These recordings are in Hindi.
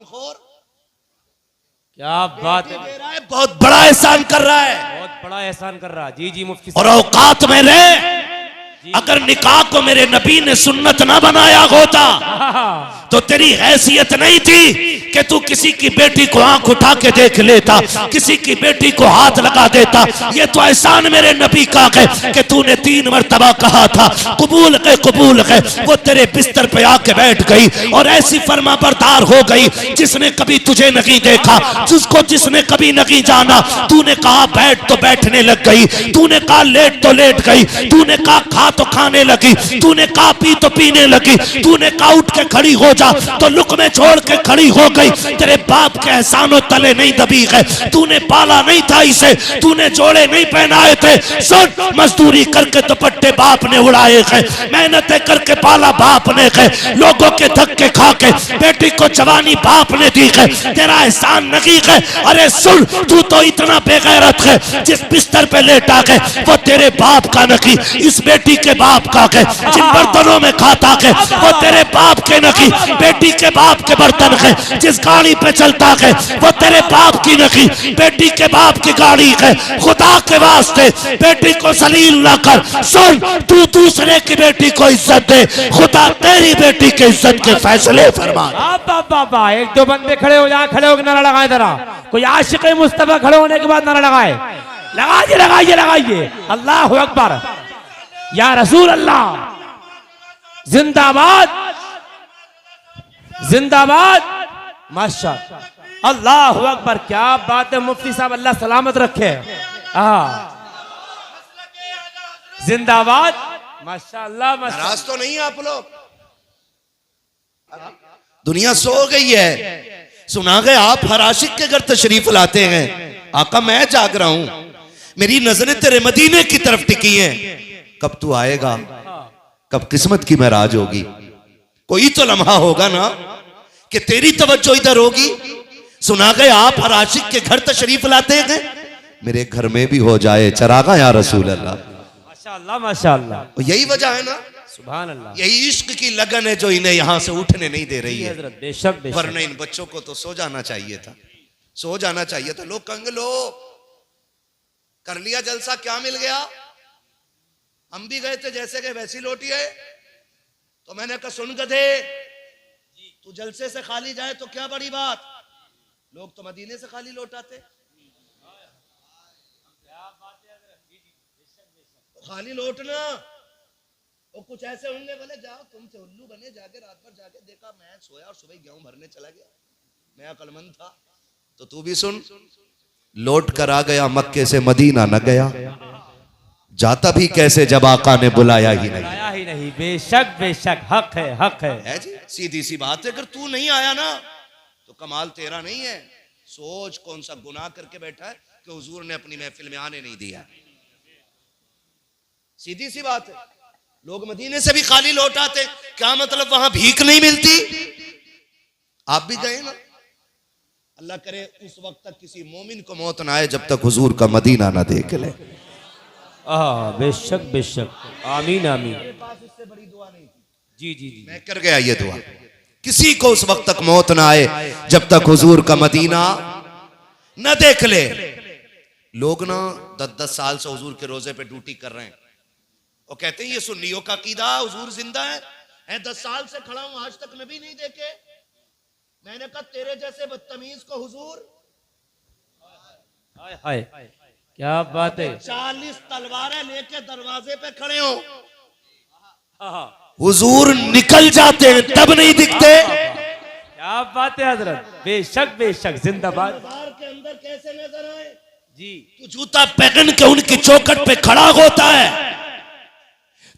हरामखोर, क्या बात है, दे रहा है, बहुत बड़ा एहसान कर रहा है, बहुत बड़ा एहसान कर रहा। जी जी मुफ्ती और साहब। औकात में रहे। अगर निकाह को मेरे नबी ने सुन्नत ना बनाया होता तो तेरी हैसियत नहीं थी कि तू किसी की बेटी को आंख उठा के देख लेता, किसी की बेटी को हाथ लगा देता। ये तो एहसान मेरे नबी का है कि तूने 3 मरतबा कहा था कबूल है। वो तेरे बिस्तर पे आके बैठ गई और ऐसी फर्माबरदार हो गई जिसने कभी तुझे नहीं देखा, जिसने कभी नहीं जाना। तूने कहा बैठ तो बैठने लग गई, तूने कहा लेट तो लेट गई, तूने कहा खा तो खाने लगी, तूने कहा पी तो पीने लगी, तूने कहा उठ के खड़ी हो जा तो लुक़मे छोड़ के खड़ी हो गई। तेरे बाप के एहसानों तले नहीं दबी है, तूने पाला नहीं था इसे, तूने जोड़े नहीं पहनाए थे। सुन, मजदूरी करके दुपट्टे बाप ने उड़ाए हैं, मेहनतें करके पाला बाप ने है, लोगों के धक्के खा के बेटी को जवानी बाप ने दी है, तेरा एहसान नहीं है। अरे सुन, तू तो इतना बेगैरत है, जिस बिस्तर पे लेटा है वो तेरे बाप का नहीं, इस बेटी के बाप का है। जिन बर्तनों में खाता है वो तेरे बाप के नहीं, बेटी के बाप के बर्तन है। जिस गाड़ी पे चलता है वो तेरे बाप की नहीं, बेटी के बाप की गाड़ी है। खुदा के वास्ते बेटी को जलील ना कर। सुन, तू दूसरे की बेटी को इज्जत दे, खुदा तेरी बेटी की इज्जत के फैसले फरमा। बाबा एक दो बंदे खड़े हो जाए, खड़े होकर नारा लगाए जरा। कोई आशिक मुस्तफा खड़े होने के बाद नारा लगाए, लगाइए अल्लाह अकबर, या रसूल अल्लाह, जिंदाबाद जिंदाबाद, माशाअल्लाह, अल्लाह अकबर। क्या बात है मुफ्ती साहब, अल्लाह सलामत रखे। जिंदाबाद, माशाअल्लाह। नाराज तो नहीं आप लोग? दुनिया सो गई है, सुना गए आप हर आशिक के घर तशरीफ लाते हैं। आका मैं जाग रहा हूं, मेरी नजरें तेरे मदीने की तरफ टिकी हैं। कब तू आएगा, कब किस्मत की महराज होगी? कोई तो लम्हा होगा ना कि तेरी तवज्जो इधर होगी। सुना गए आप हर आशिक के घर तशरीफ लाते हैं, मेरे घर में भी हो जाए चरागा या रसूल अल्लाह। माशाअल्लाह माशाअल्लाह, यही वजह है ना, सुभान अल्लाह, यही इश्क की लगन है जो इन्हें यहां से उठने नहीं दे रही है। बेशक वरना इन बच्चों को तो सो जाना चाहिए था, सो जाना चाहिए था। लोग कहेंगे लो कर लिया जलसा, क्या मिल गया? हम भी गए थे जैसे गए वैसी लौटी है। तो मैंने कहा सुन गधे, तू जलसे से खाली जाए तो क्या बड़ी बात, लोग तो मदीने से खाली लौटाते। खाली लौटना, और कुछ ऐसे होंगे बोले जाओ तुमसे उल्लू बने, जाके रात भर जाके देखा मैं सोया और सुबह गेहूं भरने चला गया, मैं अकलमंद था। तो तू भी सुन, लौट कर आ गया मक्के से मदीना न गया, जाता भी कैसे जब आका ने बुलाया ही नहीं। बेशक बेशक, हक है जी, सीधी सी बात है। अगर तू नहीं आया ना तो कमाल तेरा नहीं है। सोच कौन सा गुनाह करके बैठा है कि हुजूर ने अपनी महफिल में आने नहीं दिया। सीधी सी बात है। लोग मदीने से भी खाली लौट आते, क्या मतलब वहां भीख नहीं मिलती? आप भी गए ना, अल्लाह करे उस वक्त तक किसी मोमिन को मौत ना आए जब तक हुजूर का मदीना ना देख ले। बेशक बेशक, आमीन आमीन। इससे बड़ी दुआ नहीं थी। जी, मैं कर गया ये दुआ, किसी को उस वक्त तक मौत ना आए जब तक हुजूर का मदीना न देख ले। लोग ना 10-10 साल से हुजूर के रोजे पे ड्यूटी कर रहे हैं, वो कहते हैं ये सुन्नियों का कीदा, हुजूर जिंदा है। 10 साल से खड़ा हूं, आज तक नबी नहीं देखे। मैंने कहा तेरे जैसे बदतमीज को हुजूर, हाय क्या बात है, 40 तलवारें लेके दरवाजे पे खड़े हो, हुजूर निकल जाते हैं तब नहीं दिखते। क्या बात है हजरत, बेशक बेशक, जिंदाबाद। बाजार के अंदर कैसे नजर आए जी, तू जूता पहन के उनकी चौखट पे खड़ा होता है,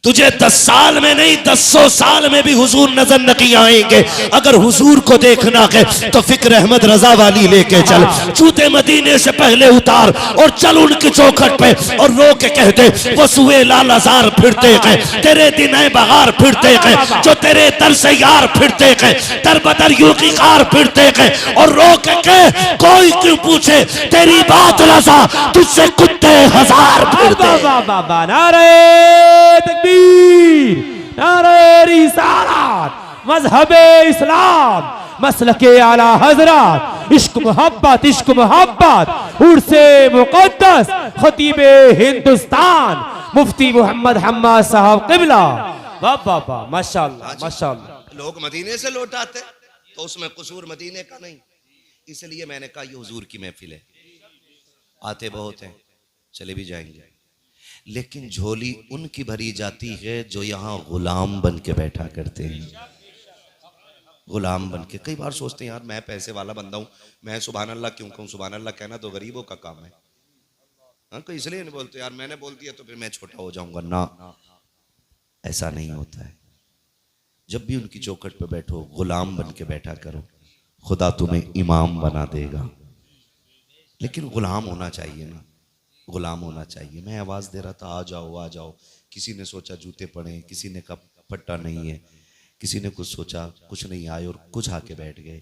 तुझे 10 साल में नहीं 10 साल में भी हुजूर नजर नहीं आएंगे। अगर हुजूर को देखना है तो फिक्र अहमद रजा वाली लेके चल, जूते मदीने से पहले उतार और चल उनकी चौखट पे और रो के कहते वो सुए लाल हजार फिरते हैं, तेरे दिन बहार फिरते हैं, जो तेरे दर से यार फिरते हैं, दर बदर यूं की कार फिरते हैं, और रो के कह कोई क्यों पूछे तेरी बात रजा, तुझसे कुत्ते हजार फिरते। नारे रिसालत, मजहबे इस्लाम, मसलके आला हजरत, इश्क मोहब्बत उर्से मुकद्दस खतीबे हिंदुस्तान मुफ्ती मोहम्मद हम्माद साहब क़िबला। वाह वाह वाह, माशाअल्लाह माशाअल्लाह। लोग मदीने से लौट आते तो उसमें कसूर मदीने का नहीं, इसलिए मैंने कहा ये हुजूर की महफिल है, आते बहुत हैं, चले भी जाएंगे, लेकिन झोली उनकी भरी जाती है जो यहाँ गुलाम बन के बैठा करते हैं। गुलाम बन के कई बार सोचते हैं यार मैं पैसे वाला बंदा हूँ, मैं सुभान अल्लाह क्यों कहूँ, सुभान अल्लाह कहना तो गरीबों का काम है। हाँ, कोई इसलिए नहीं बोलते यार मैंने बोल दिया तो फिर मैं छोटा हो जाऊंगा ना, ऐसा नहीं होता है। जब भी उनकी चौखट पे बैठो गुलाम बन के बैठा करो, खुदा तुम्हें इमाम बना देगा, लेकिन गुलाम होना चाहिए ना, गुलाम होना चाहिए। मैं आवाज़ दे रहा था आ जाओ आ जाओ, किसी ने सोचा जूते पड़े, किसी ने कहा फट्टा नहीं है, किसी ने कुछ सोचा, कुछ नहीं आए और कुछ आके बैठ गए,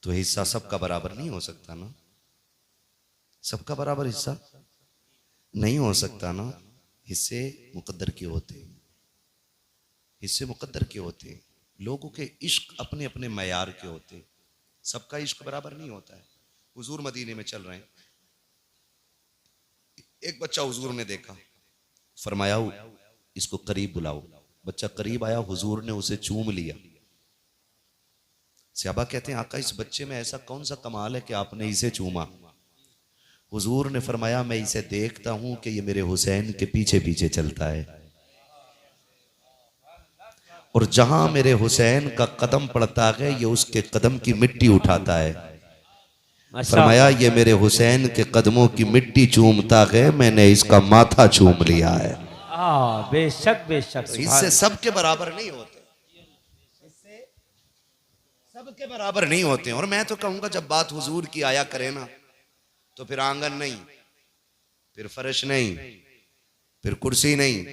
तो हिस्सा सबका बराबर नहीं हो सकता ना, सबका बराबर हिस्सा नहीं हो सकता ना। हिस्से मुकद्दर के होते हैं, हिस्से मुकद्दर के होते हैं। लोगों के इश्क अपने अपने मयार के होते हैं, सबका इश्क बराबर नहीं होता है। हुजूर मदीने में चल रहे हैं, एक बच्चा हुजूर ने देखा, फरमाया इसको करीब बुलाओ। बच्चा करीब आया, हुजूर ने उसे चूम लिया। सहाबा कहते हैं आका इस बच्चे में ऐसा कौन सा कमाल है कि आपने इसे चूमा। हुजूर ने फरमाया मैं इसे देखता हूं कि ये मेरे हुसैन के पीछे पीछे चलता है, और जहां मेरे हुसैन का कदम पड़ता है ये उसके कदम की मिट्टी उठाता है। फरमाया ये मेरे हुसैन के कदमों की मिट्टी चूमता है, मैंने इसका माथा चूम लिया है। बेशक बेशक, तो इससे सबके बराबर नहीं होते, इससे सबके बराबर नहीं होते। और मैं तो कहूंगा जब बात हुजूर की आया करे ना, तो फिर आंगन नहीं, फिर फर्श नहीं, फिर कुर्सी नहीं,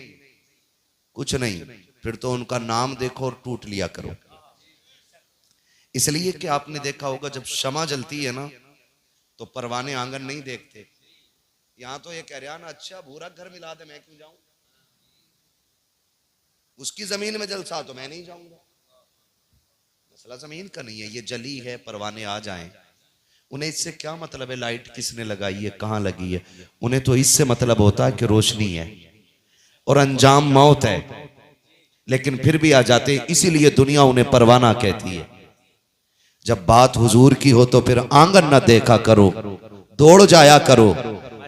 कुछ नहीं, फिर तो उनका नाम देखो और टूट लिया करो। इसलिए कि आपने देखा होगा जब शमा जलती है ना तो परवाने आंगन नहीं देखते। यहां तो ये कह रहा ना अच्छा भूरा घर मिला दे, मैं क्यों जाऊं, उसकी जमीन में जलसा तो मैं नहीं जाऊंगा। मसला जमीन का नहीं है, ये जली है, परवाने आ जाएं, उन्हें इससे क्या मतलब है लाइट किसने लगाई है, कहां लगी है, उन्हें तो इससे मतलब होता है कि रोशनी है और अंजाम मौत है, लेकिन फिर भी आ जाते। इसीलिए दुनिया उन्हें परवाना कहती है। जब बात हुजूर की हो तो फिर आंगन न देखा करो, दौड़ जाया करो,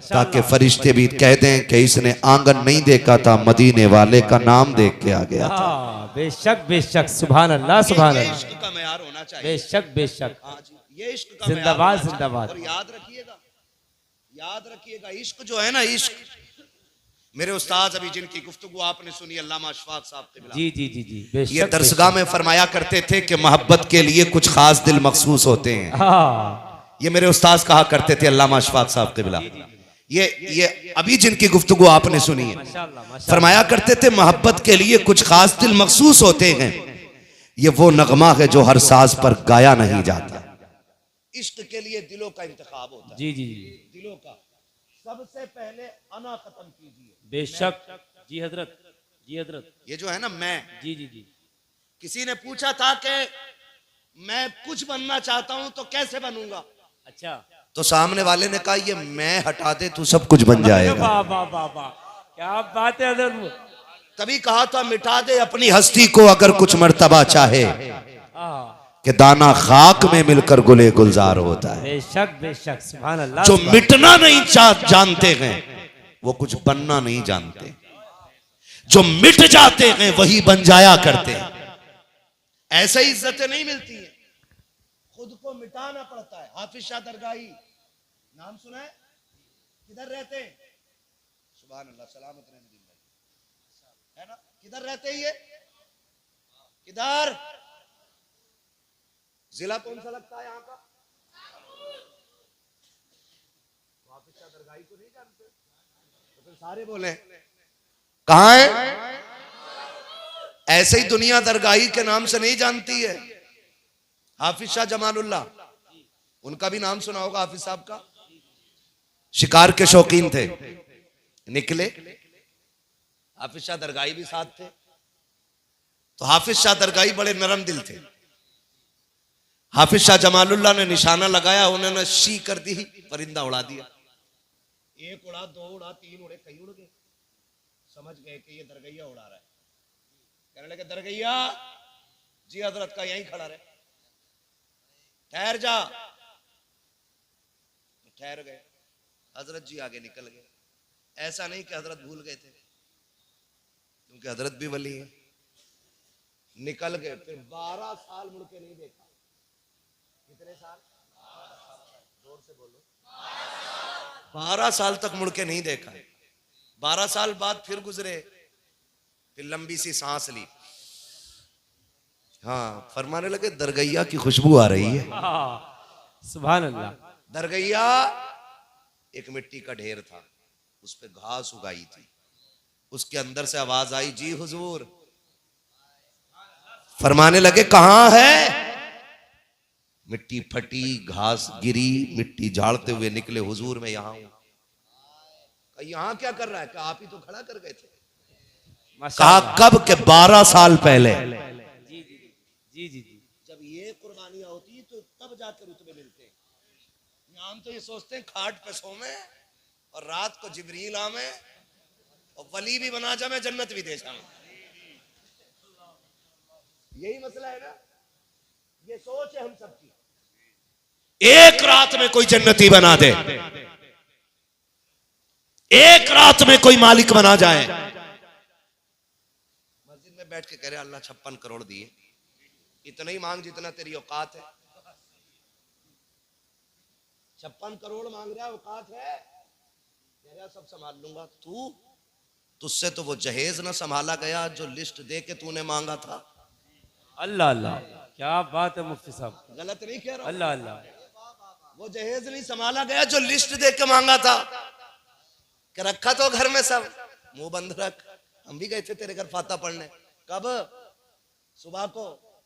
ताकि फरिश्ते भी कह दें कि इसने आंगन नहीं देखा था, मदीने वाले का नाम देख के आ गया था। बेशक बेशक, सुभान अल्लाह सुभान अल्लाह, इश्क का मयार होना चाहिए। बेशक बेशक, ये इश्क का जिंदाबाद जिंदाबाद। और याद रखिएगा, याद रखिएगा इश्क जो है ना, इश्क मेरे उस्ताद अभी जिनकी गुफ्तगू आपने सुनी अल्लामा अशफाक साहब क़िबला, जी जी जी जी, बेशक ये दरसगाह में फरमाया करते थे कि मोहब्बत के लिए कुछ खास दिल मखसूस होते हैं। ये मेरे उस्ताद कहा करते थे अल्लामा अशफाक साहब क़िबला। ये अभी जिनकी गुफ्तगू आपने सुनी है, फरमाया करते थे मोहब्बत के लिए कुछ खास दिल मखसूस होते हैं। ये वो नगमा है जो हर साज पर गाया नहीं जाता। इश्क के लिए दिलों का इंतखाब होता है। जी जी जी, दिलों का सबसे पहले अना खत्म कीजिए। बेशक जी हजरत, जी हजरत, ये जो है ना मैं, जी जी जी, किसी ने पूछा था कि मैं कुछ बनना चाहता हूं तो कैसे बनूंगा, अच्छा, तो सामने वाले ने कहा ये मैं हटा दे तू सब कुछ बन जाएगा। वाह वाह वाह वाह, क्या बात है हजरत। तभी कहा था मिटा दे अपनी हस्ती को अगर कुछ मर्तबा चाहे, कि दाना खाक में मिलकर गुले गुलजार होता है। बेशक बेशक, सुभान अल्लाह। जो मिटना नहीं जानते हैं वो कुछ बनना नहीं जानते, जो मिट जाते हैं वही बन जाया करते हैं। ऐसे ही इज्जतें नहीं मिलती हैं, खुद को मिटाना पड़ता है। हाफिज शाह दरगाही नाम सुना है, किधर रहते हैं, सुभान अल्लाह, सलामत रहने दीन भाई, है ना, किधर रहते हैं ये, किधर, जिला कौन सा लगता है यहाँ का, हाफिज शाह दरगाही को नहीं जानते तो फिर सारे बोले कहां है। ऐसे ही दुनिया दरगाही के नाम से नहीं जानती है। हाफिज शाह जमालुल्लाह, उनका भी नाम सुना होगा, हाफिज साहब का, शिकार के शौकीन थे, निकले, हाफिज शाह दरगाही भी साथ थे। तो हाफिज शाह दरगाही बड़े नरम दिल थे, हाफिज शाह जमालुल्लाह ने निशाना लगाया, उन्होंने शी कर दी, परिंदा उड़ा दिया। एक उड़ा, दो उड़ा, तीन उड़े, कई उड़ गए। समझ गए कि ये दरगैया उड़ा रहा है। कहने लगे दरगैया जी हजरत का यहीं खड़ा रहे, ठहर जा। तो ठहर गए, हजरत जी आगे निकल गए। ऐसा नहीं कि हजरत भूल गए थे, क्योंकि हजरत भी वली है। निकल गए, फिर 12 साल मुड़ के नहीं देखा। कितने साल? जोर से बोलो। 12 साल तक मुड़ के नहीं देखा। 12 साल बाद फिर गुजरे, फिर लंबी सी सांस ली। हाँ, फरमाने लगे दरगैया की खुशबू आ रही है। सुभान अल्लाह। दरगैया एक मिट्टी का ढेर था, उस पे घास उगाई थी। उसके अंदर से आवाज आई, जी हुजूर। फरमाने लगे कहां है? मिट्टी फटी, घास गिरी, मिट्टी झाड़ते हुए निकले, हुजूर मैं यहां हूं। यहां क्या कर रहा है? कहा आप ही तो खड़ा कर गए थे। कहा कब के? 12 साल पहले। जी जी जी। जब ये कुर्बानियां होती तो तब जाकर रुतबे मिलते हैं। हम तो ये सोचते हैं खाट पे सोमे और रात को जिब्रील आवे और वली भी बना जाए, जन्नत भी दे जाए। यही मसला है ना, ये सोच है हम सबकी। एक रात में कोई जन्नती बना दे, एक रात में कोई मालिक बना जाए। मस्जिद में बैठ के कह रहे अल्लाह 56 करोड़ दिए, इतना ही मांग जितना तेरी औकात है। 56 करोड़ मांग रहा है, औकात है? कह रहा सब संभाल लूंगा। तुझसे तो वो जहेज ना संभाला गया जो लिस्ट दे के तूने मांगा था। अल्लाह अल्लाह, क्या बात है मुफ्ती साहब, गलत नहीं कह रहा। अल्लाह अल्लाह। वो जहेज नहीं संभाला गया जो लिस्ट दे के मांगा था। कि रखा तो घर में सब, मुंह बंद रख। हम भी गए थे तेरे घर फाता पढ़ने। कब? सुबह को।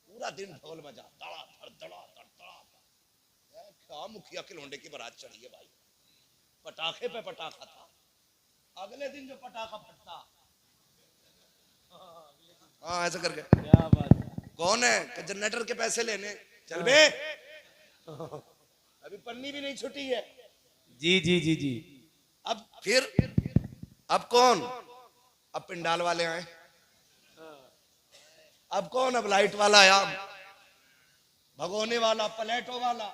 पूरा दिन ढोल बजा, दड़ा धड़ दड़ा धड़ दड़ा। क्या मुखिया के लोंडे की बारात चढ़ी है भाई। पटाखे पे पटाखा था। अगले दिन जो पटाखा फटता, हाँ ऐसा करके। क्या बात है। कौन है? कि जनरेटर के पैसे लेने। चल बे, अभी पन्नी भी नहीं छुटी है। जी जी जी जी। अब फिर अब कौन? अब पिंडाल वाले आए। अब कौन? अब लाइट वाला आया, भगोने वाला, प्लेटों वाला,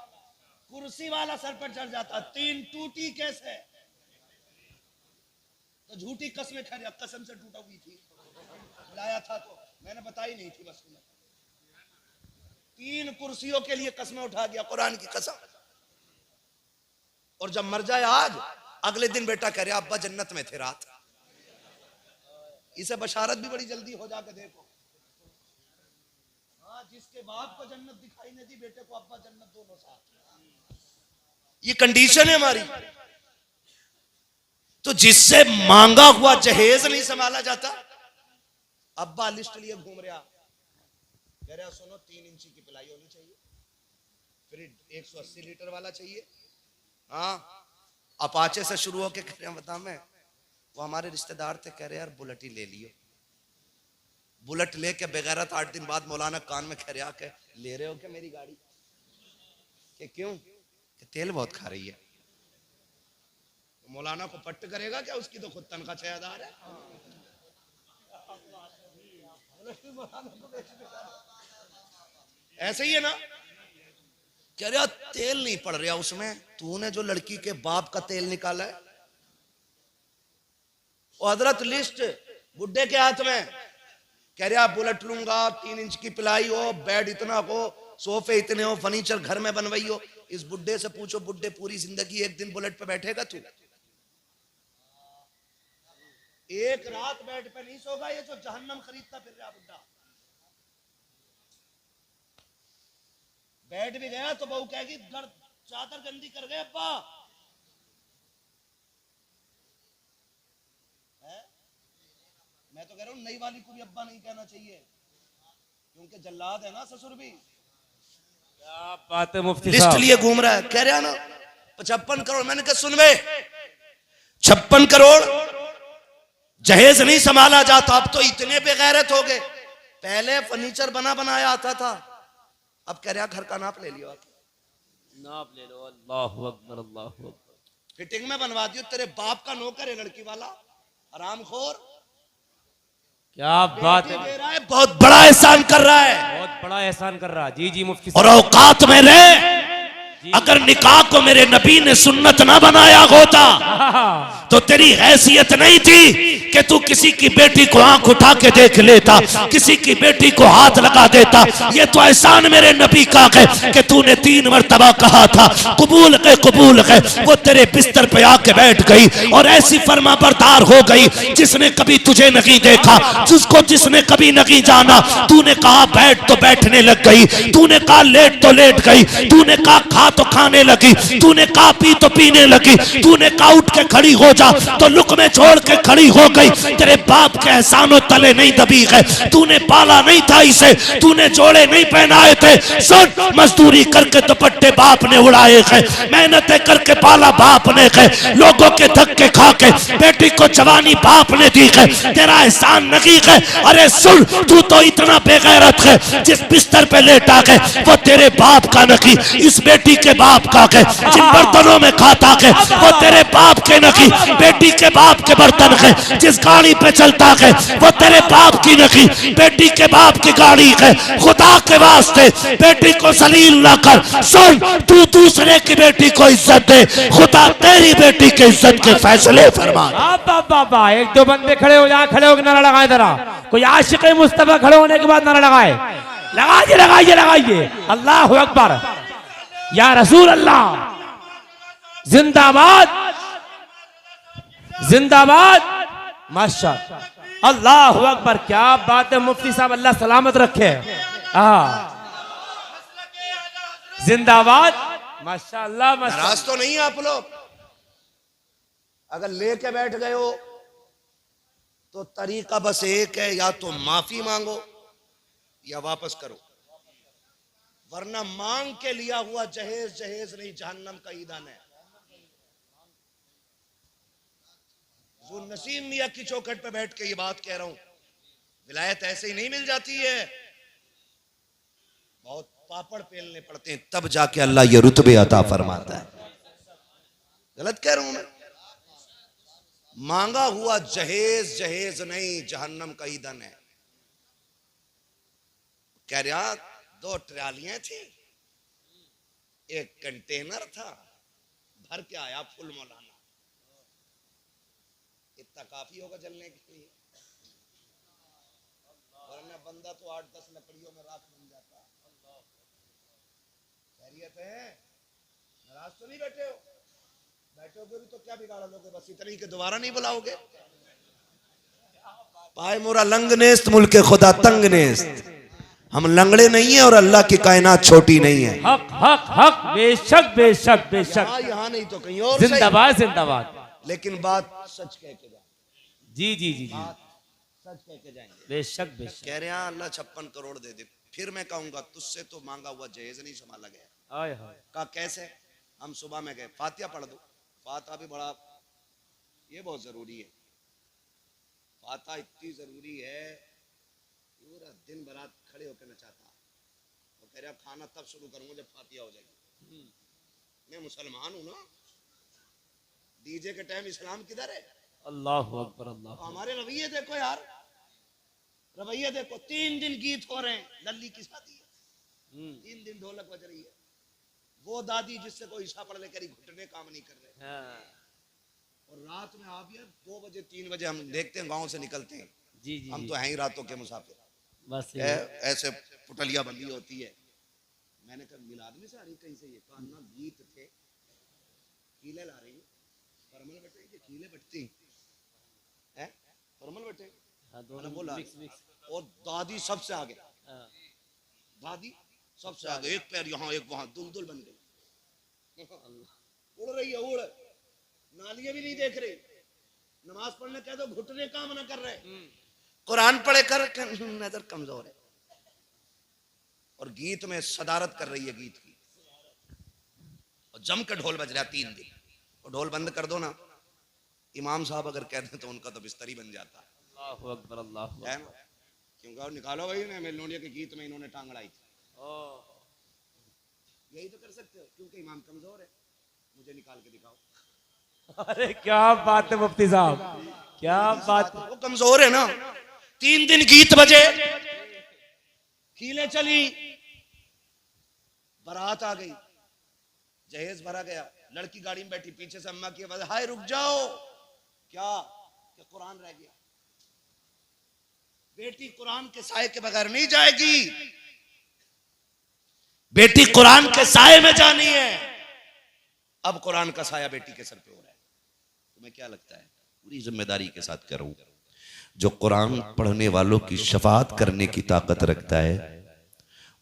कुर्सी वाला सर पर चढ़ जाता। 3 टूटी कैसे? तो झूठी कसमें खा, कसम से टूटा हुई थी, लाया था तो मैंने बताई नहीं थी बस। 3 कुर्सियों के लिए कसमें उठा गया, कुरान की कसम। और जब मर जाए आज, अगले दिन बेटा कह रहा अब्बा जन्नत में थे रात। इसे बशारत भी बड़ी जल्दी हो जाकर देखो। हाँ, जिसके बाप को जन्नत दिखाई नहीं दी, बेटे को अब्बा जन्नत, दोनों साथ। ये कंडीशन है हमारी। तो जिससे मांगा हुआ जहेज नहीं संभाला जाता, अब्बा लिस्ट लिए घूम रहा, कह रहा सुनो 3 इंची की पिलाई होनी चाहिए, फिर 180 लीटर वाला चाहिए। हाँ, अपाचे से शुरू होके कह रहे बता मैं, वो हमारे रिश्तेदार थे, कह रहे यार बुलेट ही ले लियो। बुलेट लेके बेगैरत 8 दिन बाद मौलाना कान में कह रहा के ले रहे हो क्या मेरी गाड़ी? कि क्यों? कि तेल बहुत खा रही है। मौलाना को पट्ट करेगा क्या? उसकी तो खुद तनख्वाह 6000 है। ऐसे ही है ना। कह रहा तेल नहीं पड़ रहा उसमें, तूने जो लड़की के बाप का तेल निकाला है। और हजरत लिस्ट बुड्ढे के हाथ में, कह रहा बुलेट लूंगा, 3 इंच की पिलाई हो, बेड इतना हो, सोफे इतने हो, फर्नीचर घर में बनवाई हो। इस बुड्ढे से पूछो, बुड्ढे पूरी जिंदगी एक दिन बुलेट पे बैठेगा तू? एक रात बेड पे नहीं सोगा ये जो जहन्नम खरीदता फिर रहा बुड्ढा। बैठ भी गया तो बहू कहेगी घर चादर गंदी कर गए अब्बा। मैं तो कह रहा हूं नई वाली को भी अब्बा नहीं कहना चाहिए, क्योंकि जल्लाद है ना ससुर भी। क्या बात है मुफ्ती लिस्ट साहब। लिए घूम रहा है, कह रहा ना 55 करोड़। मैंने कहा सुन बे, 56 करोड़ जहेज नहीं संभाला जाता। अब तो इतने बेगैरत हो गए। पहले फर्नीचर बना बनाया आता था, अब कह रहा घर का नाप ले लियो, नाप ले लो। अल्लाह अकबर, अल्लाह अकबर। फिटिंग में बनवा दियो, तेरे बाप का नौकर है लड़की वाला, हरामखोर। क्या बात बेटी है, दे रहा है, बहुत बड़ा एहसान कर रहा है। बहुत बड़ा एहसान कर रहा। जी जी मुफ्ती और साहब। औकात में रहे, अगर निकाह को मेरे नबी ने सुन्नत ना बनाया होता तो तेरी हैसियत नहीं थी कि तू किसी की बेटी को आंख उठा के देख लेता, किसी की बेटी को हाथ लगा देता। ये तो एहसान मेरे नबी का है कि तूने 3 मरतबा कहा था कबूल के कबूल के, वो तेरे बिस्तर पे आके बैठ गई और ऐसी फर्मा बरदार हो गई जिसने कभी तुझे नहीं देखा, जिसको जिसने कभी नहीं जाना। तूने कहा बैठ तो बैठने लग गई, तूने कहा लेट तो लेट गई, तूने कहा खा तो खाने लगी, तूने कहा पी तो पीने लगी, तूने कहा उठ के खड़ी हो जा तो लुक़मे छोड़ के खड़ी हो गई। तेरे बाप के एहसानों तले नहीं दबी है, तूने पाला नहीं था इसे, तूने जोड़े नहीं पहनाए थे। सुन, मजदूरी करके दुपट्टे बाप ने उड़ाए हैं, मेहनतें करके पाला बाप ने है, लोगों के धक्के खा के बेटी को जवानी बाप ने दी है, तेरा एहसान नहीं है। अरे सुन, तू तो इतना बेगैरत है, जिस बिस्तर पे लेटा है वो तेरे बाप का नहीं, इस बेटी के बाप का है। जिन बर्तनों में खाता है वो तेरे बाप के नहीं, बेटी के बाप के बर्तन है। जिस गाड़ी पे चलता है वो तेरे बाप की नहीं, बेटी के बाप की गाड़ी है। खुदा के वास्ते बेटी को जलील ना कर। सुन, तू दूसरे की बेटी को इज्जत दे, खुदा तेरी बेटी की इज्जत के फैसले फरमा। बाबा एक दो बंदे खड़े हो जाए, खड़े होकर नारा लगाए जरा। कोई आशिक मुस्तफा खड़े होने के बाद नारा लगाए, लगाइए लगाइए लगाइए। अल्लाह अकबर, या रसूल अल्लाह, जिंदाबाद जिंदाबाद। माशा अल्लाह अकबर, क्या बात है मुफ्ती साहब, अल्लाह सलामत रखे। जिंदाबाद, माशाअल्लाह माशाअल्लाह। नाराज तो नहीं आप लोग? अगर लेके बैठ गए हो तो तरीका बस एक है, या तो माफी मांगो या वापस करो, वरना मांग के लिया हुआ जहेज जहेज नहीं, जहन्नम का ईंधन है। जो नसीम मियां की चौखट पे बैठ के ये बात कह रहा हूं, विलायत ऐसे ही नहीं मिल जाती है, बहुत पापड़ पेलने पड़ते हैं तब जाके अल्लाह ये रुतबे अता फरमाता है। गलत कह रहा हूं मैं? मांगा हुआ जहेज जहेज नहीं, जहन्नम का ईंधन है। कह रहा 2 ट्रालियां थी, एक कंटेनर था, भर के आया फुल मौलाना, इतना काफी होगा जलने के लिए, वरना बंदा तो 8-10 लकड़ियों में राख बन जाता। खैरियत है? नाराज तो नहीं बैठे हो? बैठोगे भी तो क्या बिगाड़ लोगे, बस इतनी के दोबारा नहीं बुलाओगे। पाए मोरा लंग नेस्त, मुल्के खुदा तंग नेस्त। हम लंगड़े नहीं है और अल्लाह की कायनात छोटी नहीं है। हक हक हक, बेशक बेशक बेशक, यहाँ नहीं तो कहीं और। जिंदाबाद जिंदाबाद। लेकिन बात सच कह के जाए, जी जी जी जी, सच कह के जाएंगे। बेशक बेशक। कह रहे हैं अल्लाह 56 करोड़ दे दे, फिर मैं कहूंगा तुझसे तो मांगा हुआ जहेज नहीं संभाला गया। हाय हाय, कहा कैसे? हम सुबह में गए, फातिहा पढ़ दो। फातिहा भी बड़ा, ये बहुत जरूरी है, फातिहा इतनी जरूरी है, पूरा दिन बरात खड़े होकर नचाता। वो कह रहा खाना तब शुरू करूंगा जब फातिहा हो जाएगी। मैं मुसलमान हूं ना, डीजे के टाइम इस्लाम किधर है? अल्लाह अकबर, अल्लाह। हमारे रवैये देखो यार, रवैये देखो। 3 दिन गीत हो रहे हैं, लल्ली की शादी है, 3 दिन ढोलक बज रही है। वो दादी जिससे कोई ईशा पढ़ ले करी, घुटने काम नहीं कर रहे। और रात में आप यार 2 बजे 3 बजे हम देखते हैं, गांव से निकलते हैं। जी जी, हम तो हैं ही रातों के मुसाफिर, बस ऐसे पुटलिया बंदी होती है। मैंने कहा मिलाद में से आ रही कहीं से, ये कहा ना गीत थे, कीले ला रही परमल बटे, ये कीले बटती है, परमल बटे। दोनों बोला, और दादी सबसे आगे, दादी सबसे आगे, एक पैर यहाँ एक वहां, दुलदुल बन गई, उड़ रही है, उड़, नालियां भी नहीं देख रही। नमाज पढ़ने कह दो, घुटने काम ना कर रहे, कुरान पढ़े कर नजर कमजोर है। और गीत में सदारत कर रही है गीत की, और जम के ढोल बज रहा 3 दिन। और ढोल बंद कर दो ना, इमाम साहब अगर कह दें तो उनका तो बिस्तरी बन जाता। अल्लाह अकबर, अल्लाह है ना? क्योंकि और निकालो भाई, मैं मेलोडिया के गीत में इन्होंने टांग अड़ाई थी। यही तो कर सकते हो, क्योंकि इमाम कमजोर है, मुझे निकाल के दिखाओ। अरे क्या बात है मुफ्ती साहब, क्या बात। वो कमजोर है ना। 3 दिन गीत बजे, कीलें चली, बारात आ गई, जहेज भरा गया, लड़की गाड़ी में बैठी, पीछे से अम्मा की आवाज, हाय रुक जाओ। क्या कुरान रह गया। बेटी कुरान के साए के बगैर नहीं जाएगी, बेटी कुरान के साए में जानी है। अब कुरान का साया बेटी के सर पे हो रहा है। तुम्हें क्या लगता है? पूरी जिम्मेदारी के साथ कह रहा हूं, जो कुरान पढ़ने वालों की शफाअत करने की ताकत रखता है,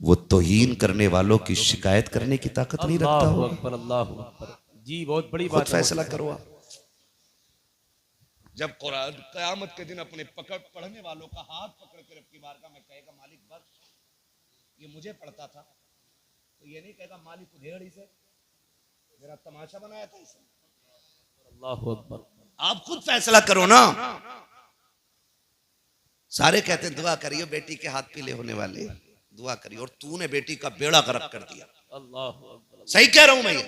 वो तौहीन करने वालों की शिकायत करने की ताकत नहीं रखता हो। अल्लाहु अकबर। जी बहुत बड़ी खुद बात है। फैसला करो आप। जब कुरान कयामत के दिन अपने पढ़ने वालों का हाथ पकड़ के रब की बारगाह में कहेगा, मालिक बख्श, ये मुझे पढ़ता था, तो ये नहीं कहेगा मालिक उधेड़ इसे, मेरा तमाशा बनाया था इसे। अल्लाहु अकबर। आप खुद फैसला करो ना। सारे कहते हैं दुआ करियो बेटी के हाथ पीले होने वाले, दुआ करियो, और तूने बेटी का बेड़ा गर्क कर दिया। अल्लाहु अकबर। सही कह रहा हूं मैं ये।